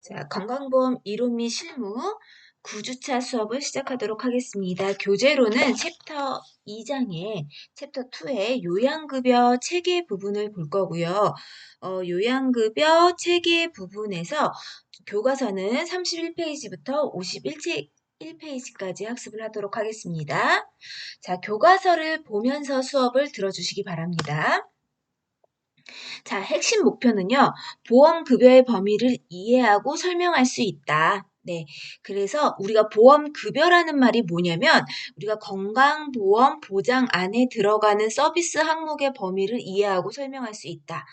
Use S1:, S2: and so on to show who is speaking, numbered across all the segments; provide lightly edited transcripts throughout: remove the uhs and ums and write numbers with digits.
S1: 자, 건강보험 이론 및 실무 9주차 수업을 시작하도록 하겠습니다. 교재로는 챕터 2장에 챕터 2의 요양급여 체계 부분을 볼 거고요. 요양급여 체계 부분에서 교과서는 31페이지부터 51페이지까지 학습을 하도록 하겠습니다. 자, 교과서를 보면서 수업을 들어주시기 바랍니다. 자, 핵심 목표는요, 보험급여의 범위를 이해하고 설명할 수 있다. 네. 그래서 우리가 보험급여라는 말이 뭐냐면, 우리가 건강보험 보장 안에 들어가는 서비스 항목의 범위를 이해하고 설명할 수 있다.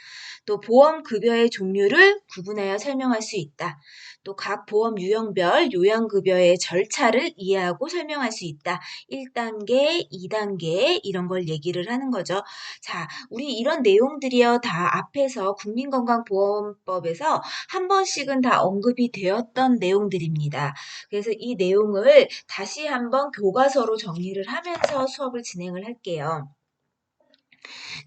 S1: 또 보험급여의 종류를 구분하여 설명할 수 있다. 또 각 보험 유형별 요양급여의 절차를 이해하고 설명할 수 있다. 1단계, 2단계 이런 걸 얘기를 하는 거죠. 자, 우리 이런 내용들이요 다 앞에서 국민건강보험법에서 한 번씩은 다 언급이 되었던 내용들입니다. 그래서 이 내용을 다시 한번 교과서로 정리를 하면서 수업을 진행을 할게요.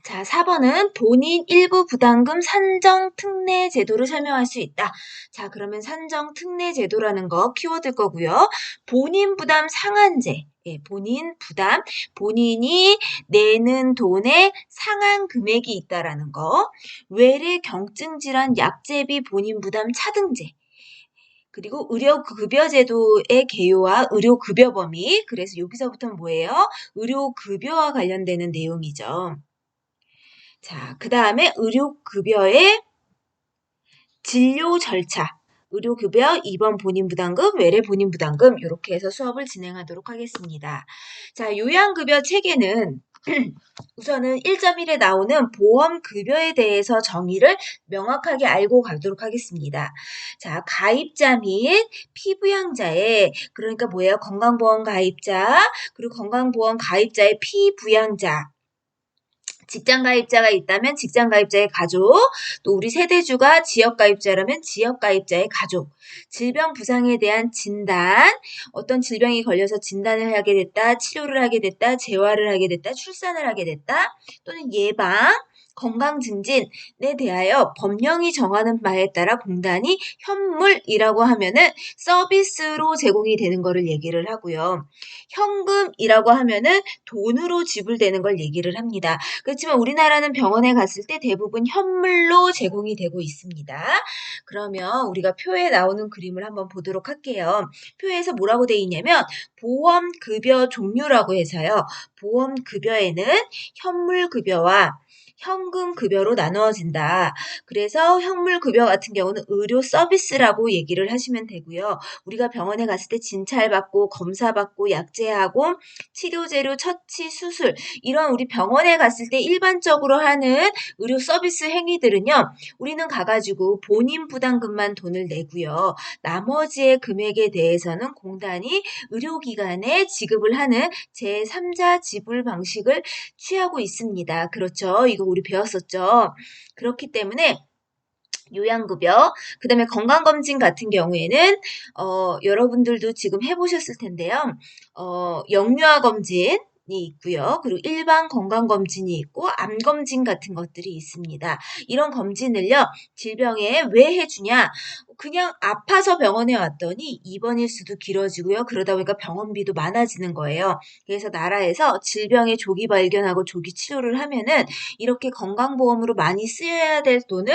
S1: 자, 4번은 본인 일부 부담금 산정 특례 제도를 설명할 수 있다. 자, 그러면 산정 특례 제도라는 거 키워드 거고요. 본인 부담 상한제. 예, 본인 부담, 본인이 내는 돈의 상한 금액이 있다라는 거. 외래 경증 질환 약제비 본인 부담 차등제. 그리고 의료급여제도의 개요와 의료급여 범위. 그래서 여기서부터는 뭐예요? 의료급여와 관련되는 내용이죠. 자, 그 다음에 의료급여의 진료 절차, 의료급여, 입원 본인부담금, 외래 본인부담금 이렇게 해서 수업을 진행하도록 하겠습니다. 자, 요양급여 체계는 우선은 1.1에 나오는 보험급여에 대해서 정의를 명확하게 알고 가도록 하겠습니다. 자, 가입자 및 피부양자의 그러니까 뭐예요? 건강보험 가입자 그리고 건강보험 가입자의 피부양자 직장가입자가 있다면 직장가입자의 가족, 또 우리 세대주가 지역가입자라면 지역가입자의 가족, 질병 부상에 대한 진단, 어떤 질병이 걸려서 진단을 하게 됐다, 치료를 하게 됐다, 재활을 하게 됐다, 출산을 하게 됐다, 또는 예방, 건강 증진에 대하여 법령이 정하는 바에 따라 공단이 현물이라고 하면은 서비스로 제공이 되는 거를 얘기를 하고요. 현금이라고 하면은 돈으로 지불되는 걸 얘기를 합니다. 그렇지만 우리나라는 병원에 갔을 때 대부분 현물로 제공이 되고 있습니다. 그러면 우리가 표에 나오는 그림을 한번 보도록 할게요. 표에서 뭐라고 돼 있냐면 보험급여 종류라고 해서요. 보험급여에는 현물급여와 현금급여로 나누어진다. 그래서 현물급여 같은 경우는 의료 서비스라고 얘기를 하시면 되고요. 우리가 병원에 갔을 때 진찰받고 검사받고 약제하고 치료제로 처치 수술 이런 우리 병원에 갔을 때 일반적으로 하는 의료 서비스 행위들은요. 우리는 가가지고 본인 부담금만 돈을 내고요. 나머지의 금액에 대해서는 공단이 의료기관에 지급을 하는 제3자 지불 방식을 취하고 있습니다. 그렇죠. 이거 우리 배웠었죠. 그렇기 때문에 요양급여, 그 다음에 건강검진 같은 경우에는, 여러분들도 지금 해보셨을 텐데요. 영유아 검진이 있고요. 그리고 일반 건강검진이 있고, 암검진 같은 것들이 있습니다. 이런 검진을요, 질병에 왜 해주냐? 그냥 아파서 병원에 왔더니 입원 일수도 길어지고요. 그러다 보니까 병원비도 많아지는 거예요. 그래서 나라에서 질병의 조기 발견하고 조기 치료를 하면은 이렇게 건강보험으로 많이 쓰여야 될 돈을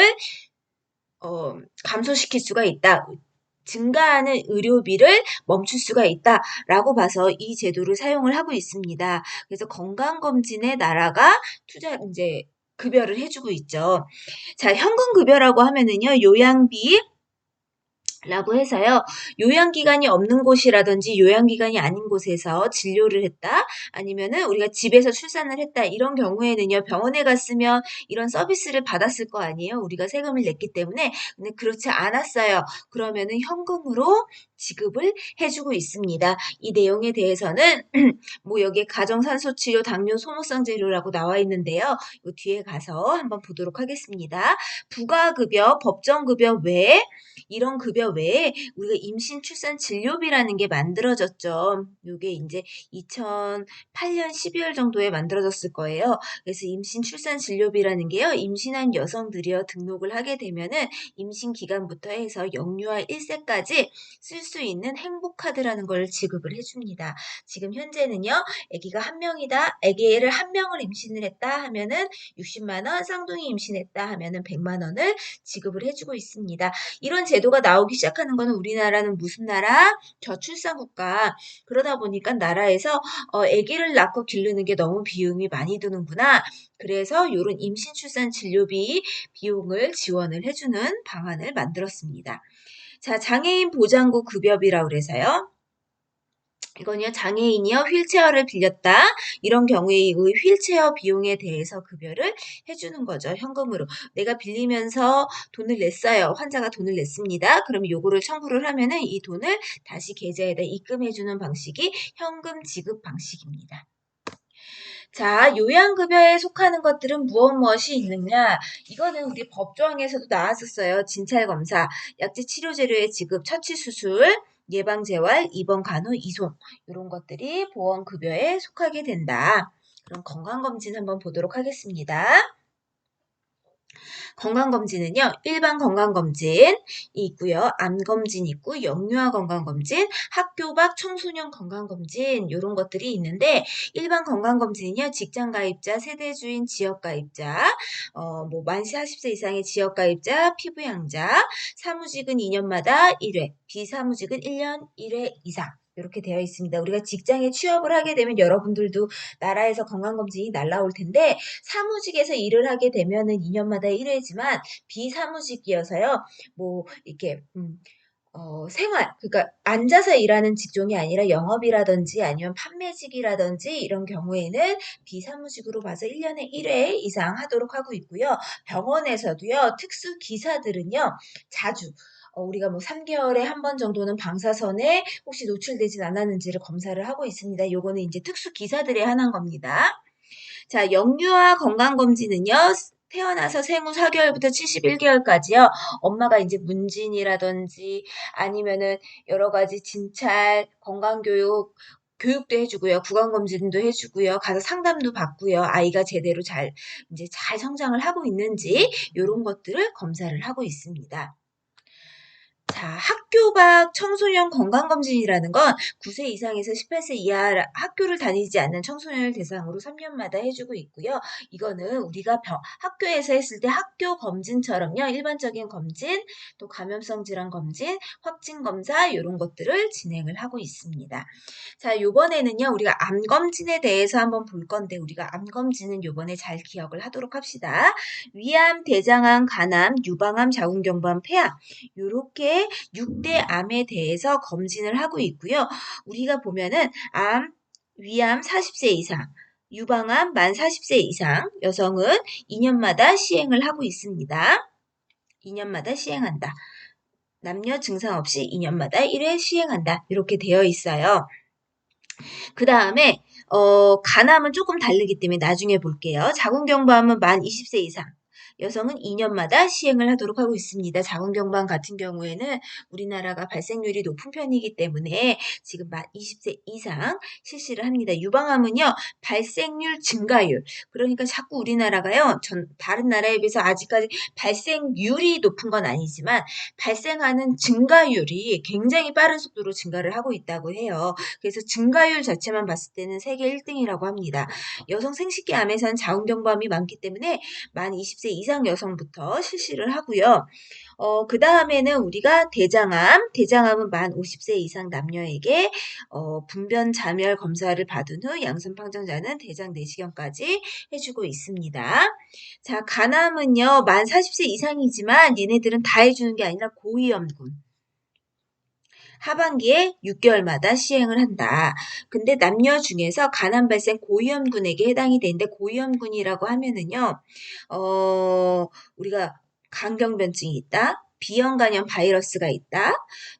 S1: 감소시킬 수가 있다. 증가하는 의료비를 멈출 수가 있다라고 봐서 이 제도를 사용을 하고 있습니다. 그래서 건강검진에 나라가 급여를 해주고 있죠. 자, 현금급여라고 하면은요, 요양비, 라고 해서요. 요양기관이 없는 곳이라든지 요양기관이 아닌 곳에서 진료를 했다. 아니면은 우리가 집에서 출산을 했다. 이런 경우에는요. 병원에 갔으면 이런 서비스를 받았을 거 아니에요. 우리가 세금을 냈기 때문에. 근데 그렇지 않았어요. 그러면은 현금으로 지급을 해주고 있습니다. 이 내용에 대해서는 뭐 여기에 가정산소치료, 당뇨, 소모성 재료라고 나와 있는데요. 이 뒤에 가서 한번 보도록 하겠습니다. 부가급여, 법정급여 외에 이런 급여 외에 우리가 임신 출산 진료비라는 게 만들어졌죠. 요게 이제 2008년 12월 정도에 만들어졌을 거예요. 그래서 임신 출산 진료비라는 게요. 임신한 여성들이요. 등록을 하게 되면은 임신 기간부터 해서 영유아 1세까지 쓸 수 있는 행복카드라는 걸 지급을 해줍니다. 지금 현재는요. 아기가 한 명이다. 아기를 한 명을 임신을 했다 하면은 60만 원, 쌍둥이 임신했다 하면은 100만 원을 지급을 해주고 있습니다. 이런 제도가 나오기 시작하는 거는 우리나라는 무슨 나라? 저출산 국가. 그러다 보니까 나라에서 아기를 낳고 기르는 게 너무 비용이 많이 드는구나. 그래서 이런 임신 출산 진료비 비용을 지원을 해주는 방안을 만들었습니다. 자, 장애인 보장구 급여비라고 그래서요. 이건요, 장애인이요, 휠체어를 빌렸다. 이런 경우에 이 휠체어 비용에 대해서 급여를 해주는 거죠, 현금으로. 내가 빌리면서 돈을 냈어요. 환자가 돈을 냈습니다. 그럼 요거를 청구를 하면은 이 돈을 다시 계좌에다 입금해주는 방식이 현금 지급 방식입니다. 자, 요양급여에 속하는 것들은 무엇이 있느냐? 이거는 우리 법조항에서도 나왔었어요. 진찰검사, 약제치료재료의 지급, 처치수술, 예방재활, 입원 간호, 이송 이런 것들이 보험급여에 속하게 된다. 그럼 건강검진 한번 보도록 하겠습니다. 건강검진은요, 일반 건강검진이 있고요, 암검진 있고, 영유아 건강검진, 학교 밖 청소년 건강검진 이런 것들이 있는데 일반 건강검진은요, 직장가입자, 세대주인, 지역가입자, 만 40세 이상의 지역가입자, 피부양자, 사무직은 2년마다 1회, 비사무직은 1년 1회 이상. 이렇게 되어 있습니다. 우리가 직장에 취업을 하게 되면 여러분들도 나라에서 건강검진이 날라올 텐데 사무직에서 일을 하게 되면은 2년마다 1회지만 비사무직이어서요. 뭐 이렇게 생활, 그러니까 앉아서 일하는 직종이 아니라 영업이라든지 아니면 판매직이라든지 이런 경우에는 비사무직으로 봐서 1년에 1회 이상 하도록 하고 있고요. 병원에서도요, 특수 기사들은요, 자주 우리가 뭐 3개월에 한 번 정도는 방사선에 혹시 노출되진 않았는지를 검사를 하고 있습니다. 요거는 이제 특수 기사들에 한한 겁니다. 자, 영유아 건강검진은요, 태어나서 생후 4개월부터 71개월까지요, 엄마가 이제 문진이라든지 아니면은 여러 가지 진찰, 건강교육, 교육도 해주고요, 구강검진도 해주고요, 가서 상담도 받고요, 아이가 제대로 이제 잘 성장을 하고 있는지, 이런 것들을 검사를 하고 있습니다. 자, 학교 밖 청소년 건강검진이라는 건 9세 이상에서 18세 이하 학교를 다니지 않는 청소년을 대상으로 3년마다 해주고 있고요. 이거는 우리가 학교에서 했을 때 학교 검진처럼요. 일반적인 검진, 또 감염성 질환 검진, 확진 검사 이런 것들을 진행을 하고 있습니다. 자, 요번에는요. 우리가 암검진에 대해서 한번 볼 건데 우리가 암검진은 요번에 잘 기억을 하도록 합시다. 위암, 대장암, 간암, 유방암, 자궁경부암, 폐암 요렇게 6대 암에 대해서 검진을 하고 있고요. 우리가 보면은 암, 위암 40세 이상, 유방암 만 40세 이상 여성은 2년마다 시행을 하고 있습니다. 2년마다 시행한다. 남녀 증상 없이 2년마다 1회 시행한다. 이렇게 되어 있어요. 그 다음에 간암은 조금 다르기 때문에 나중에 볼게요. 자궁경부암은 만 20세 이상. 여성은 2년마다 시행을 하도록 하고 있습니다. 자궁경부암 같은 경우에는 우리나라가 발생률이 높은 편이기 때문에 지금 만 20세 이상 실시를 합니다. 유방암은요, 발생률 증가율. 그러니까 자꾸 우리나라가요, 다른 나라에 비해서 아직까지 발생률이 높은 건 아니지만 발생하는 증가율이 굉장히 빠른 속도로 증가를 하고 있다고 해요. 그래서 증가율 자체만 봤을 때는 세계 1등이라고 합니다. 여성 생식기암에서는 자궁경부암이 많기 때문에 만 20세 이상 여성부터 실시를 하고요. 그 다음에는 우리가 대장암은 만 50세 이상 남녀에게 분변 자멸 검사를 받은 후 양성 판정자는 대장 내시경까지 해주고 있습니다. 자, 간암은요, 만 40세 이상이지만 얘네들은 다 해주는 게 아니라 고위험군. 하반기에 6개월마다 시행을 한다. 근데 남녀 중에서 간암 발생 고위험군에게 해당이 되는데 고위험군이라고 하면은요, 우리가 간경변증이 있다, B형 간염 바이러스가 있다,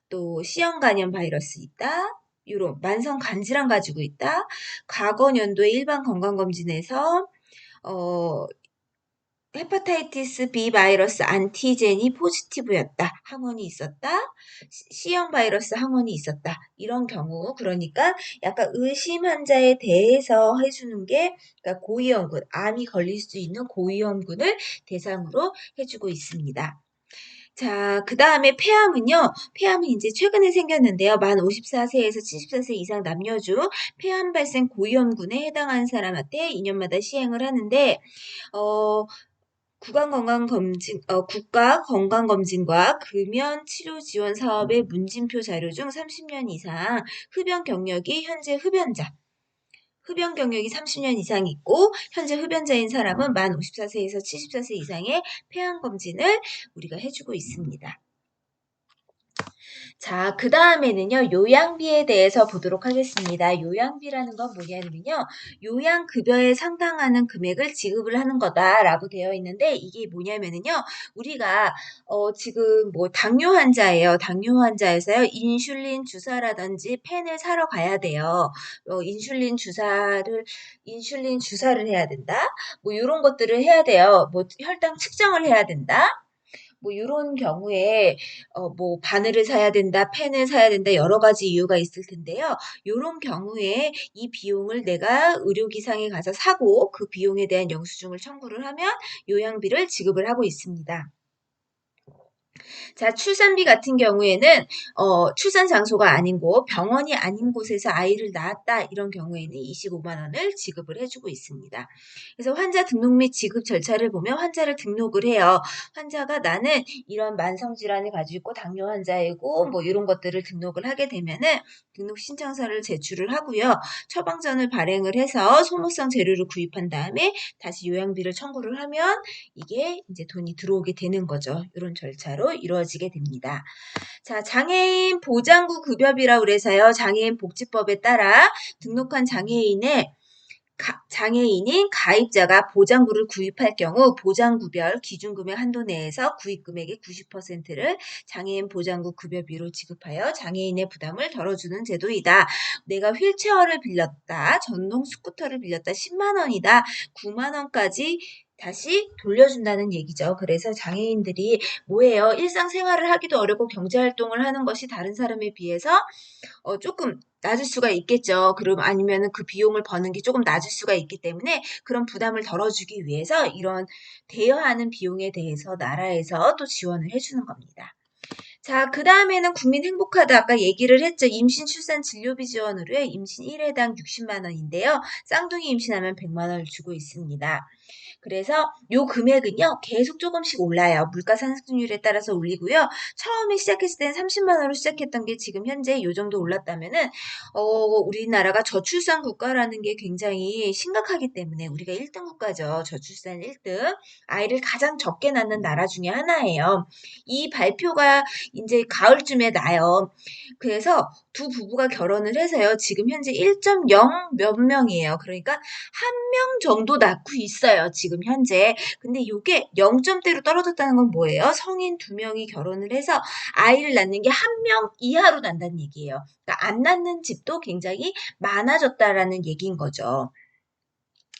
S1: 또 C형 간염 바이러스 있다, 이런 만성 간질환 가지고 있다. 과거 연도에 일반 건강검진에서 헤파타이티스 B 바이러스 안티젠이 포지티브였다. 항원이 있었다. C형 바이러스 항원이 있었다. 이런 경우 그러니까 약간 의심 환자에 대해서 해주는 게 그러니까 고위험군, 암이 걸릴 수 있는 고위험군을 대상으로 해주고 있습니다. 자, 그 다음에 폐암은요. 폐암은 이제 최근에 생겼는데요. 만 54세에서 74세 이상 남녀 중 폐암 발생 고위험군에 해당하는 사람한테 2년마다 시행을 하는데 국가 건강검진과 금연 치료 지원 사업의 문진표 자료 중 30년 이상 흡연 경력이 현재 흡연 경력이 30년 이상 있고 현재 흡연자인 사람은 만 54세에서 74세 이상의 폐암 검진을 우리가 해주고 있습니다. 자, 그 다음에는요, 요양비에 대해서 보도록 하겠습니다. 요양비라는 건 뭐냐면요, 요양급여에 상당하는 금액을 지급을 하는 거다라고 되어 있는데, 이게 뭐냐면은요, 우리가, 지금 뭐, 당뇨 환자예요. 당뇨 환자에서요, 인슐린 주사라든지 펜을 사러 가야 돼요. 인슐린 주사를 해야 된다? 뭐, 이런 것들을 해야 돼요. 뭐, 혈당 측정을 해야 된다? 뭐 이런 경우에 뭐 바늘을 사야 된다, 펜을 사야 된다 여러 가지 이유가 있을 텐데요. 이런 경우에 이 비용을 내가 의료기상에 가서 사고 그 비용에 대한 영수증을 청구를 하면 요양비를 지급을 하고 있습니다. 자, 출산비 같은 경우에는 출산 장소가 아닌 곳, 병원이 아닌 곳에서 아이를 낳았다 이런 경우에는 25만 원을 지급을 해주고 있습니다. 그래서 환자 등록 및 지급 절차를 보면 환자를 등록을 해요. 환자가 나는 이런 만성질환을 가지고 있고 당뇨 환자이고 뭐 이런 것들을 등록을 하게 되면은 등록 신청서를 제출을 하고요. 처방전을 발행을 해서 소모성 재료를 구입한 다음에 다시 요양비를 청구를 하면 이게 이제 돈이 들어오게 되는 거죠. 이런 절차로 이루어지게 됩니다. 자, 장애인 보장구 급여비라고 그래서요. 장애인 복지법에 따라 등록한 장애인인 가입자가 보장구를 구입할 경우 보장구별 기준금액 한도 내에서 구입금액의 90%를 장애인 보장구 급여비로 지급하여 장애인의 부담을 덜어주는 제도이다. 내가 휠체어를 빌렸다. 전동 스쿠터를 빌렸다. 10만 원이다. 9만 원까지 다시 돌려준다는 얘기죠. 그래서 장애인들이 뭐예요? 일상생활을 하기도 어렵고 경제활동을 하는 것이 다른 사람에 비해서 조금 낮을 수가 있겠죠. 그럼 아니면은 그 비용을 버는 게 조금 낮을 수가 있기 때문에 그런 부담을 덜어주기 위해서 이런 대여하는 비용에 대해서 나라에서 또 지원을 해주는 겁니다. 자, 그 다음에는 국민행복카드 아까 얘기를 했죠. 임신, 출산, 진료비 지원으로 임신 1회당 60만 원인데요. 쌍둥이 임신하면 100만 원을 주고 있습니다. 그래서 요 금액은요, 계속 조금씩 올라요. 물가 상승률에 따라서 올리고요. 처음에 시작했을 때는 30만 원으로 시작했던 게 지금 현재 요 정도 올랐다면은, 우리나라가 저출산 국가라는 게 굉장히 심각하기 때문에 우리가 1등 국가죠. 저출산 1등. 아이를 가장 적게 낳는 나라 중에 하나예요. 이 발표가 이제 가을쯤에 나요. 그래서 두 부부가 결혼을 해서요. 지금 현재 1.0 몇 명이에요. 그러니까 한 명 정도 낳고 있어요. 지금 현재. 근데 이게 0점대로 떨어졌다는 건 뭐예요? 성인 2명이 결혼을 해서 아이를 낳는 게 한 명 이하로 난다는 얘기예요. 그러니까 안 낳는 집도 굉장히 많아졌다라는 얘기인 거죠.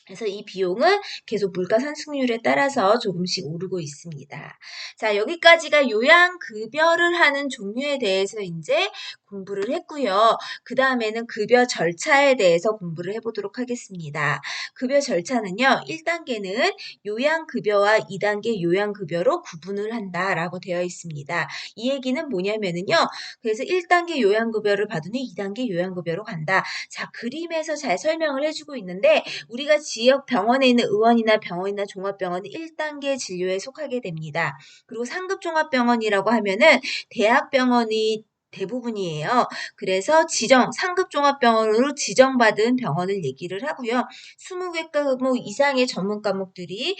S1: 그래서 이 비용은 계속 물가 상승률에 따라서 조금씩 오르고 있습니다. 자, 여기까지가 요양급여를 하는 종류에 대해서 이제 공부를 했고요. 그 다음에는 급여 절차에 대해서 공부를 해보도록 하겠습니다. 급여 절차는요, 1단계는 요양급여와 2단계 요양급여로 구분을 한다라고 되어 있습니다. 이 얘기는 뭐냐면은요, 그래서 1단계 요양급여를 받은 후 2단계 요양급여로 간다. 자, 그림에서 잘 설명을 해주고 있는데, 우리가 지역 병원에 있는 의원이나 병원이나 종합병원은 1단계 진료에 속하게 됩니다. 그리고 상급 종합병원이라고 하면은 대학병원이 대부분이에요. 그래서 상급 종합병원으로 지정받은 병원을 얘기를 하고요. 20개 과목 이상의 전문 과목들이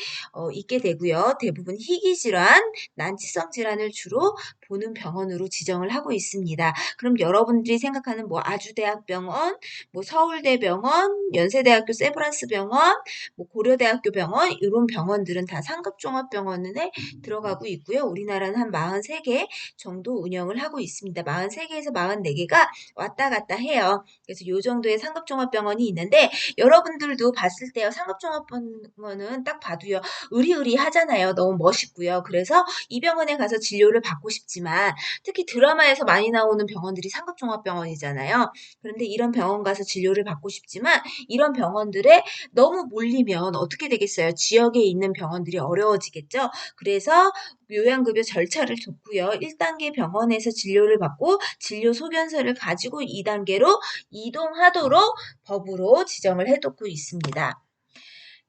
S1: 있게 되고요. 대부분 희귀질환, 난치성 질환을 주로 보는 병원으로 지정을 하고 있습니다. 그럼 여러분들이 생각하는 뭐 아주대학병원, 뭐 서울대병원, 연세대학교 세브란스병원, 뭐 고려대학교 병원 이런 병원들은 다 상급종합병원에 들어가고 있고요. 우리나라는 한 43개 정도 운영을 하고 있습니다. 43개에서 44개가 왔다 갔다 해요. 그래서 이 정도의 상급종합병원이 있는데 여러분들도 봤을 때요. 상급종합병원은 딱 봐도요. 의리의리하잖아요. 너무 멋있고요. 그래서 이 병원에 가서 진료를 받고 싶지만 특히 드라마에서 많이 나오는 병원들이 상급종합병원이잖아요. 그런데 이런 병원 가서 진료를 받고 싶지만 이런 병원들에 너무 몰리면 어떻게 되겠어요? 지역에 있는 병원들이 어려워지겠죠? 그래서 요양급여 절차를 줬고요. 1단계 병원에서 진료를 받고 진료 소견서를 가지고 2단계로 이동하도록 법으로 지정을 해두고 있습니다.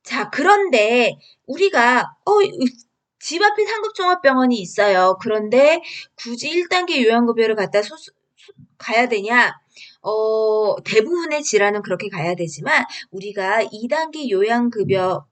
S1: 자, 그런데 우리가 집 앞에 상급종합병원이 있어요. 그런데 굳이 1단계 요양급여를 갖다 가야 되냐? 대부분의 질환은 그렇게 가야 되지만 우리가 2단계 요양급여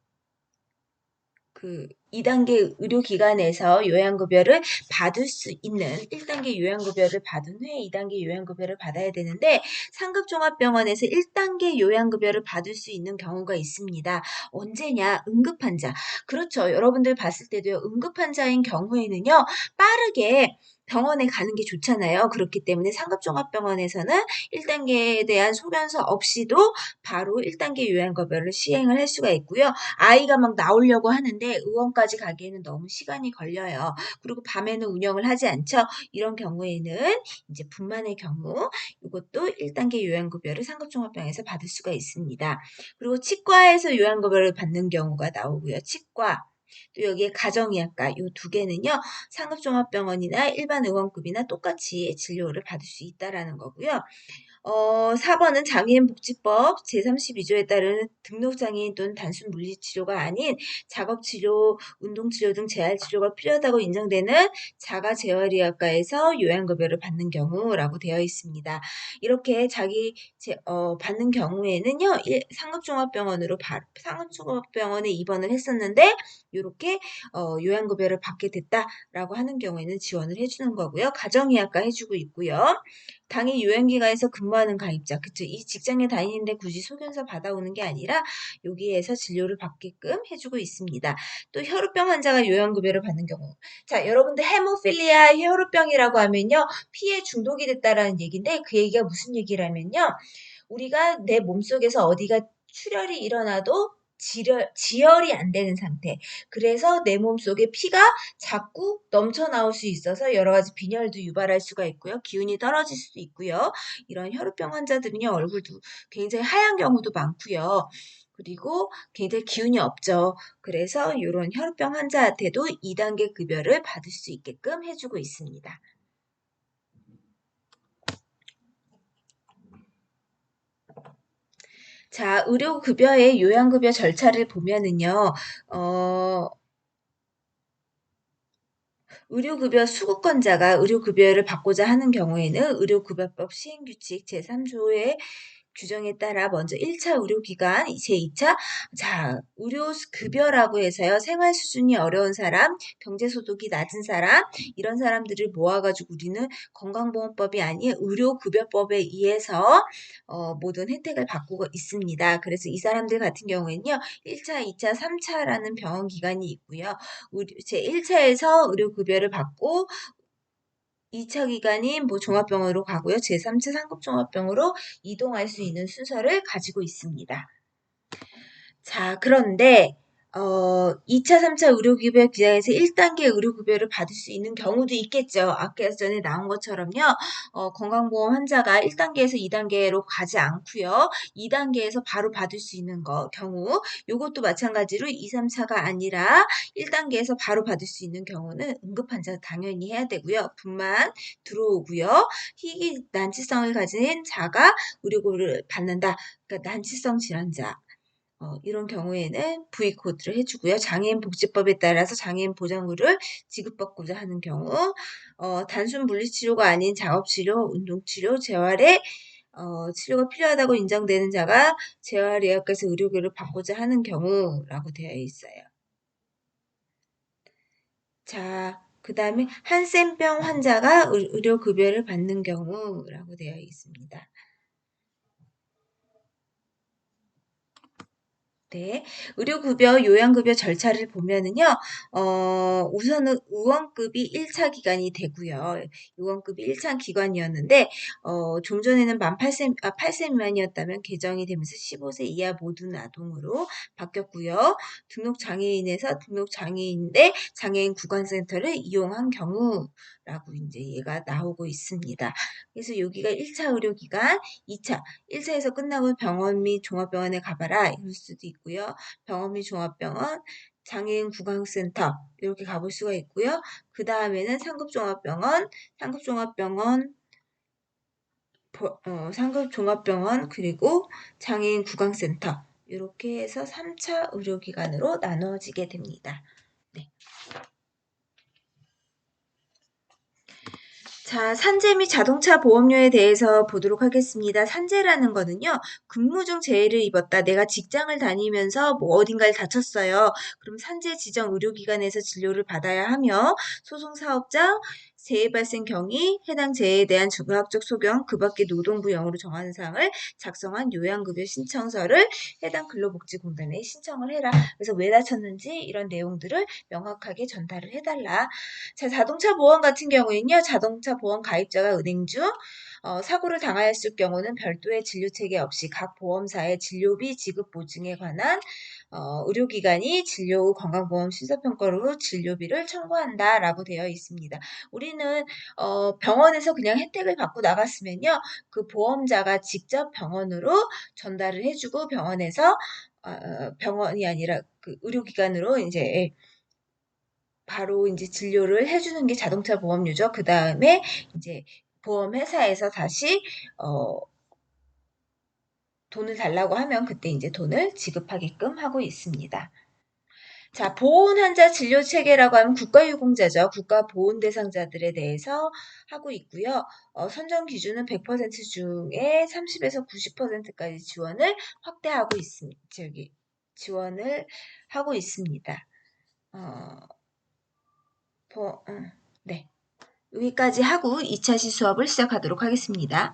S1: 2단계 의료기관에서 요양급여를 받을 수 있는 1단계 요양급여를 받은 후에 2단계 요양급여를 받아야 되는데 상급종합병원에서 1단계 요양급여를 받을 수 있는 경우가 있습니다. 언제냐? 응급환자. 그렇죠. 여러분들 봤을 때도요. 응급환자인 경우에는요. 빠르게 병원에 가는 게 좋잖아요. 그렇기 때문에 상급종합병원에서는 1단계에 대한 소견서 없이도 바로 1단계 요양급여를 시행을 할 수가 있고요. 아이가 막 나오려고 하는데 의원까지 가기에는 너무 시간이 걸려요. 그리고 밤에는 운영을 하지 않죠. 이런 경우에는 이제 분만의 경우 이것도 1단계 요양급여를 상급종합병원에서 받을 수가 있습니다. 그리고 치과에서 요양급여를 받는 경우가 나오고요. 치과 또 여기에 가정의학과 이 두 개는요. 상급종합병원이나 일반 의원급이나 똑같이 진료를 받을 수 있다라는 거고요. 4번은 장애인복지법 제32조에 따른 등록장애인 또는 단순 물리치료가 아닌 작업치료, 운동치료 등 재활치료가 필요하다고 인정되는 자가재활의학과에서 요양급여를 받는 경우라고 되어 있습니다. 이렇게 받는 경우에는요. 상급종합병원에 입원을 했었는데 이렇게 요양급여를 받게 됐다라고 하는 경우에는 지원을 해주는 거고요. 가정의학과 해주고 있고요. 당일 요양기관에서 근무하는 가입자, 그쵸? 이 직장에 다니는데 굳이 소견서 받아오는 게 아니라 여기에서 진료를 받게끔 해주고 있습니다. 또 혈우병 환자가 요양급여를 받는 경우. 자, 여러분들 헤모필리아 혈우병이라고 하면요. 피에 중독이 됐다라는 얘기인데 그 얘기가 무슨 얘기라면요. 우리가 내 몸속에서 어디가 출혈이 일어나도 지혈이 안 되는 상태. 그래서 내 몸속에 피가 자꾸 넘쳐 나올 수 있어서 여러 가지 빈혈도 유발할 수가 있고요. 기운이 떨어질 수도 있고요. 이런 혈우병 환자들은요. 얼굴도 굉장히 하얀 경우도 많고요. 그리고 굉장히 기운이 없죠. 그래서 이런 혈우병 환자한테도 2단계 급여를 받을 수 있게끔 해주고 있습니다. 자, 의료급여의 요양급여 절차를 보면은요, 의료급여 수급권자가 의료급여를 받고자 하는 경우에는 의료급여법 시행규칙 제3조의 규정에 따라 먼저 1차 의료기관, 제2차 의료급여라고 해서요. 생활 수준이 어려운 사람, 경제소득이 낮은 사람 이런 사람들을 모아가지고 우리는 건강보험법이 아닌 의료급여법에 의해서 모든 혜택을 받고 있습니다. 그래서 이 사람들 같은 경우에는요. 1차, 2차, 3차라는 병원 기관이 있고요. 제1차에서 의료급여를 받고 2차 기간인 뭐 종합병원으로 가고요. 제3차 상급종합병으로 이동할 수 있는 순서를 가지고 있습니다. 자, 그런데 2차, 3차 의료급여 기간에서 1단계 의료급여를 받을 수 있는 경우도 있겠죠. 아까 전에 나온 것처럼요. 건강보험 환자가 1단계에서 2단계로 가지 않고요. 2단계에서 바로 받을 수 있는 경우 이것도 마찬가지로 2, 3차가 아니라 1단계에서 바로 받을 수 있는 경우는 응급환자 당연히 해야 되고요. 분만 들어오고요. 희귀 난치성을 가진 자가 의료급여를 받는다. 그러니까 난치성 질환자. 이런 경우에는 V코드를 해주고요. 장애인 복지법에 따라서 장애인 보장료를 지급받고자 하는 경우, 단순 물리치료가 아닌 작업치료, 운동치료, 재활에 치료가 필요하다고 인정되는 자가 재활의학과에서 의료교를 받고자 하는 경우라고 되어 있어요. 자, 그 다음에 한센병 환자가 의료급여를 받는 경우라고 되어 있습니다. 네, 의료급여, 요양급여 절차를 보면은요, 우선은 의원급이 1차 기관이 되고요. 의원급이 1차 기관이었는데, 좀 전에는 만 8세 미만이었다면 개정이 되면서 15세 이하 모든 아동으로 바뀌었고요. 등록장애인에서 등록장애인인데 장애인 구강센터를 이용한 경우라고 이제 얘가 나오고 있습니다. 그래서 여기가 1차 의료기관, 2차, 1차에서 끝나고 병원 및 종합병원에 가봐라 이럴 수도 있고요. 병원 및 종합병원, 장애인 구강센터 이렇게 가볼 수가 있고요. 그 다음에는 상급종합병원, 상급종합병원, 상급종합병원 그리고 장애인 구강센터 이렇게 해서 3차 의료기관으로 나눠지게 됩니다. 네. 자, 산재 및 자동차 보험료에 대해서 보도록 하겠습니다. 산재라는 거는요, 근무 중 재해를 입었다. 내가 직장을 다니면서 뭐 어딘가에 다쳤어요. 그럼 산재 지정 의료기관에서 진료를 받아야 하며, 소송사업자 재해 발생 경위, 해당 재해에 대한 주거학적 소견, 그 밖에 노동부 영어로 정하는 사항을 작성한 요양급여 신청서를 해당 근로복지공단에 신청을 해라. 그래서 왜 다쳤는지 이런 내용들을 명확하게 전달을 해달라. 자, 자동차 보험 같은 경우에는요, 자동차 보험 가입자가 은행 중 사고를 당하였을 경우는 별도의 진료체계 없이 각 보험사의 진료비 지급 보증에 관한 의료기관이 진료 후 건강보험 심사평가로 진료비를 청구한다라고 되어 있습니다. 우리는 병원에서 그냥 혜택을 받고 나갔으면요, 그 보험자가 직접 병원으로 전달을 해주고 병원에서 병원이 아니라 그 의료기관으로 이제 바로 이제 진료를 해주는 게 자동차 보험료죠. 그 다음에 이제 보험회사에서 다시 돈을 달라고 하면 그때 이제 돈을 지급하게끔 하고 있습니다. 자, 보훈환자 진료체계라고 하면 국가유공자죠. 국가보훈 대상자들에 대해서 하고 있고요. 선정 기준은 100% 중에 30에서 90%까지 지원을 확대하고 있습니다. 지원을 하고 있습니다. 네. 여기까지 하고 2차 시 수업을 시작하도록 하겠습니다.